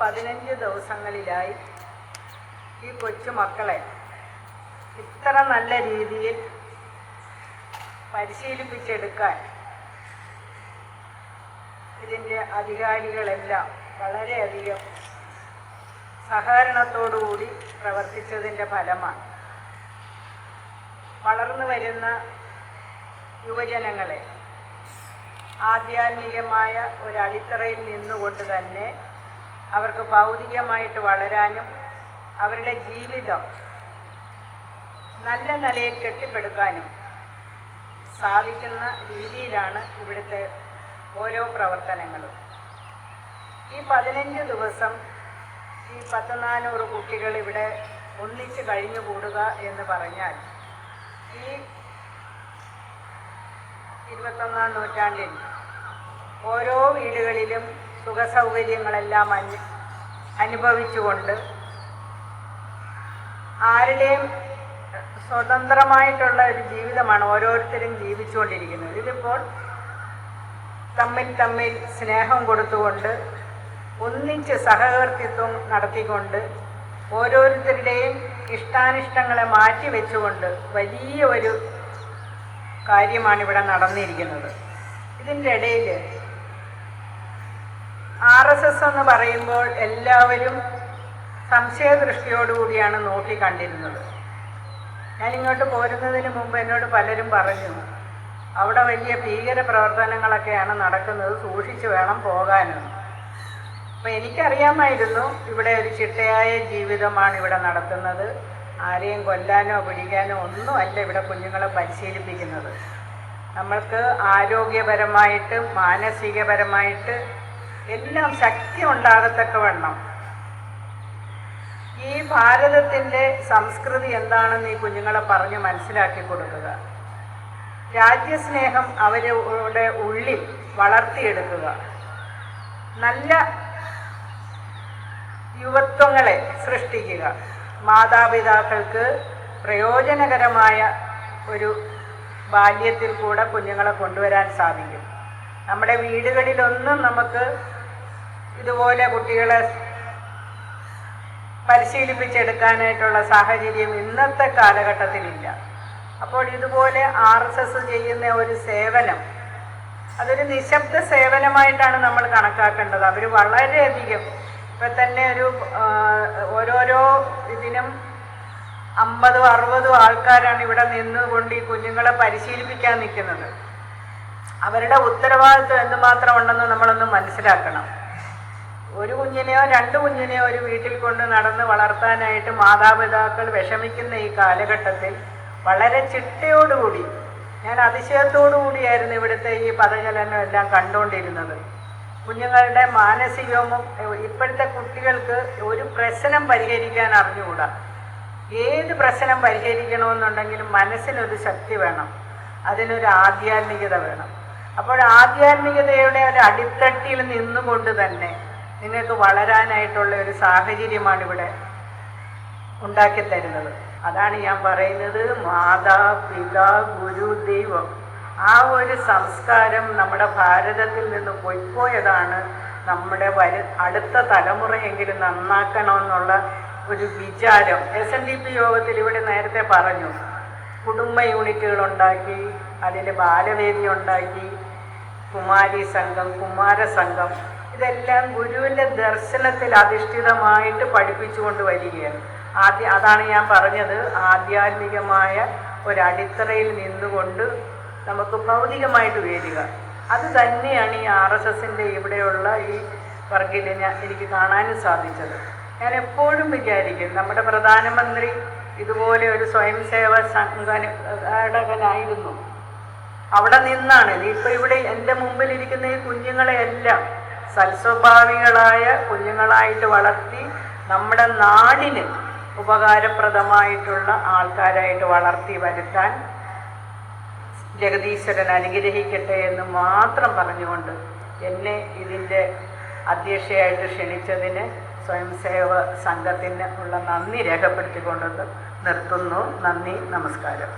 15 ദിവസങ്ങളിലായി ഈ കൊച്ചുമക്കളെ ഇത്ര നല്ല രീതിയിൽ പരിശീലിപ്പിച്ചെടുക്കാൻ ഇതിൻ്റെ അധികാരികളെല്ലാം വളരെയധികം സഹകരണത്തോടുകൂടി പ്രവർത്തിച്ചതിൻ്റെ ഫലമാണ്. വളർന്നു വരുന്ന യുവജനങ്ങളെ ആധ്യാത്മികമായ ഒരടിത്തറയിൽ നിന്നുകൊണ്ട് തന്നെ അവർക്ക് ഭൗതികമായിട്ട് വളരാനും അവരുടെ ജീവിതം നല്ല നിലയിൽ കെട്ടിപ്പടുക്കാനും സാധിക്കുന്ന രീതിയിലാണ് ഇവിടുത്തെ ഓരോ പ്രവർത്തനങ്ങളും. ഈ 15 ദിവസം ഈ 100-400 കുട്ടികൾ ഇവിടെ ഒന്നിച്ച് കഴിഞ്ഞുകൂടുക എന്ന് പറഞ്ഞാൽ ഈ 21-ാം നൂറ്റാണ്ടിൽ ഓരോ വീടുകളിലും സുഖസൗകര്യങ്ങളെല്ലാം അനുഭവിച്ചുകൊണ്ട് ആരുടെയും സ്വതന്ത്രമായിട്ടുള്ള ഒരു ജീവിതമാണ് ഓരോരുത്തരും ജീവിച്ചുകൊണ്ടിരിക്കുന്നത്. ഇതിപ്പോൾ തമ്മിൽ സ്നേഹം കൊടുത്തുകൊണ്ട് ഒന്നിച്ച് സഹവർത്തിത്വം നടത്തിക്കൊണ്ട് ഓരോരുത്തരുടെയും ഇഷ്ടാനിഷ്ടങ്ങളെ മാറ്റിവെച്ചുകൊണ്ട് വലിയ ഒരു കാര്യമാണ് ഇവിടെ നടന്നിരിക്കുന്നത്. ഇതിൻ്റെ ഇടയിൽ RSS എന്ന് പറയുമ്പോൾ എല്ലാവരും സംശയദൃഷ്ടിയോടുകൂടിയാണ് നോക്കിക്കണ്ടിരുന്നത്. ഞാനിങ്ങോട്ട് പോരുന്നതിന് മുമ്പ് എന്നോട് പലരും പറഞ്ഞു, അവിടെ വലിയ ഭീകര പ്രവർത്തനങ്ങളൊക്കെയാണ് നടക്കുന്നത്, സൂക്ഷിച്ചു വേണം പോകാനെന്ന്. അപ്പോൾ എനിക്കറിയാമായിരുന്നു ഇവിടെ ഒരു ചിട്ടയായ ജീവിതമാണ് ഇവിടെ നടത്തുന്നത്. ആരെയും കൊല്ലാനോ പിടിക്കാനോ ഒന്നുമല്ല ഇവിടെ കുഞ്ഞുങ്ങളെ പരിശീലിപ്പിക്കുന്നത്. നമ്മൾക്ക് ആരോഗ്യപരമായിട്ട് മാനസികപരമായിട്ട് എല്ലാം ശക്തി ഉണ്ടാകത്തക്കവണ്ണം ഈ ഭാരതത്തിൻ്റെ സംസ്കൃതി എന്താണെന്ന് ഈ കുഞ്ഞുങ്ങളെ പറഞ്ഞ് മനസ്സിലാക്കി കൊടുക്കുക, രാജ്യസ്നേഹം അവരുടെ ഉള്ളിൽ വളർത്തിയെടുക്കുക, നല്ല യുവത്വങ്ങളെ സൃഷ്ടിക്കുക, മാതാപിതാക്കൾക്ക് പ്രയോജനകരമായ ഒരു ബാല്യത്തിൽ കൂടെ കുഞ്ഞുങ്ങളെ കൊണ്ടുവരാൻ സാധിക്കും. നമ്മുടെ വീടുകളിലൊന്നും നമുക്ക് ഇതുപോലെ കുട്ടികളെ പരിശീലിപ്പിച്ചെടുക്കാനായിട്ടുള്ള സാഹചര്യം ഇന്നത്തെ കാലഘട്ടത്തിലില്ല. അപ്പോൾ ഇതുപോലെ RSS ചെയ്യുന്ന ഒരു സേവനം അതൊരു നിശബ്ദ സേവനമായിട്ടാണ് നമ്മൾ കണക്കാക്കേണ്ടത്. അവർ വളരെയധികം ഇപ്പം തന്നെ ഓരോരോ ഇതിനും 50-60 ആൾക്കാരാണ് ഇവിടെ നിന്നുകൊണ്ട് ഈ കുഞ്ഞുങ്ങളെ പരിശീലിപ്പിക്കാൻ നിൽക്കുന്നത്. അവരുടെ ഉത്തരവാദിത്വം എന്തുമാത്രം ഉണ്ടെന്ന് നമ്മളൊന്ന് മനസ്സിലാക്കണം. ഒരു കുഞ്ഞിനെയോ 2 കുഞ്ഞിനെയോ ഒരു വീട്ടിൽ കൊണ്ട് നടന്ന് വളർത്താനായിട്ട് മാതാപിതാക്കൾ വിഷമിക്കുന്ന ഈ കാലഘട്ടത്തിൽ വളരെ ചിട്ടയോടുകൂടി, ഞാൻ അതിശയത്തോടുകൂടിയായിരുന്നു ഇവിടുത്തെ ഈ പദചലനം എല്ലാം കണ്ടുകൊണ്ടിരുന്നത്. കുഞ്ഞുങ്ങളുടെ മാനസികവും ഇപ്പോഴത്തെ കുട്ടികൾക്ക് ഒരു പ്രശ്നം പരിഹരിക്കാൻ അറിഞ്ഞുകൂടാ. ഏത് പ്രശ്നം പരിഹരിക്കണമെന്നുണ്ടെങ്കിലും മനസ്സിനൊരു ശക്തി വേണം, അതിനൊരു ആധ്യാത്മികത വേണം. അപ്പോൾ ആധ്യാത്മികതയുടെ ഒരു അടിത്തട്ടിൽ നിന്നുകൊണ്ട് തന്നെ നിങ്ങൾക്ക് വളരാനായിട്ടുള്ള ഒരു സാഹചര്യമാണ് ഇവിടെ ഉണ്ടാക്കിത്തരുന്നത്. അതാണ് ഞാൻ പറയുന്നത്, മാതാ പിതാ ഗുരു ദൈവം, ആ ഒരു സംസ്കാരം നമ്മുടെ ഭാരതത്തിൽ നിന്ന് പൊയ്പോയതാണ്. നമ്മുടെ അടുത്ത തലമുറയെങ്കിലും നന്നാക്കണമെന്നുള്ള ഒരു വിചാരം SNDP യോഗത്തിൽ ഇവിടെ നേരത്തെ പറഞ്ഞു. കുടുംബ യൂണിറ്റുകൾ ഉണ്ടാക്കി, അതിൽ ബാലവേദി ഉണ്ടാക്കി, കുമാരി സംഘം, കുമാര സംഘം, ഇതെല്ലാം ഗുരുവിൻ്റെ ദർശനത്തിൽ അധിഷ്ഠിതമായിട്ട് പഠിപ്പിച്ചുകൊണ്ട് വരികയാണ്. അതാണ് ഞാൻ പറഞ്ഞത്, ആധ്യാത്മികമായ ഒരടിത്തറയിൽ നിന്നുകൊണ്ട് നമുക്ക് ഭൗതികമായിട്ട് ഉയരുക. അത് തന്നെയാണ് ഈ RSSൻ്റെ ഇവിടെയുള്ള ഈ വർക്കിൽ എനിക്ക് കാണാനും സാധിച്ചത്. ഞാൻ എപ്പോഴും വിചാരിക്കും, നമ്മുടെ പ്രധാനമന്ത്രി ഇതുപോലെ ഒരു സ്വയം സേവ സംഘടകനായിരുന്നു. അവിടെ നിന്നാണ് ഇപ്പോൾ ഇവിടെ എൻ്റെ മുമ്പിലിരിക്കുന്ന ഈ കുഞ്ഞുങ്ങളെയെല്ലാം സൽസ്വഭാവികളായ കുഞ്ഞുങ്ങളായിട്ട് വളർത്തി നമ്മുടെ നാടിന് ഉപകാരപ്രദമായിട്ടുള്ള ആൾക്കാരായിട്ട് വളർത്തി വരുത്താൻ ജഗദീശ്വരൻ അനുഗ്രഹിക്കട്ടെ എന്ന് മാത്രം പറഞ്ഞുകൊണ്ട് എന്നെ ഇതിൻ്റെ അധ്യക്ഷയായിട്ട് ക്ഷണിച്ചതിന് സ്വയം സേവ സംഘത്തിന് ഉള്ള നന്ദി രേഖപ്പെടുത്തിക്കൊണ്ട് നിർത്തുന്നു. നന്ദി, നമസ്കാരം.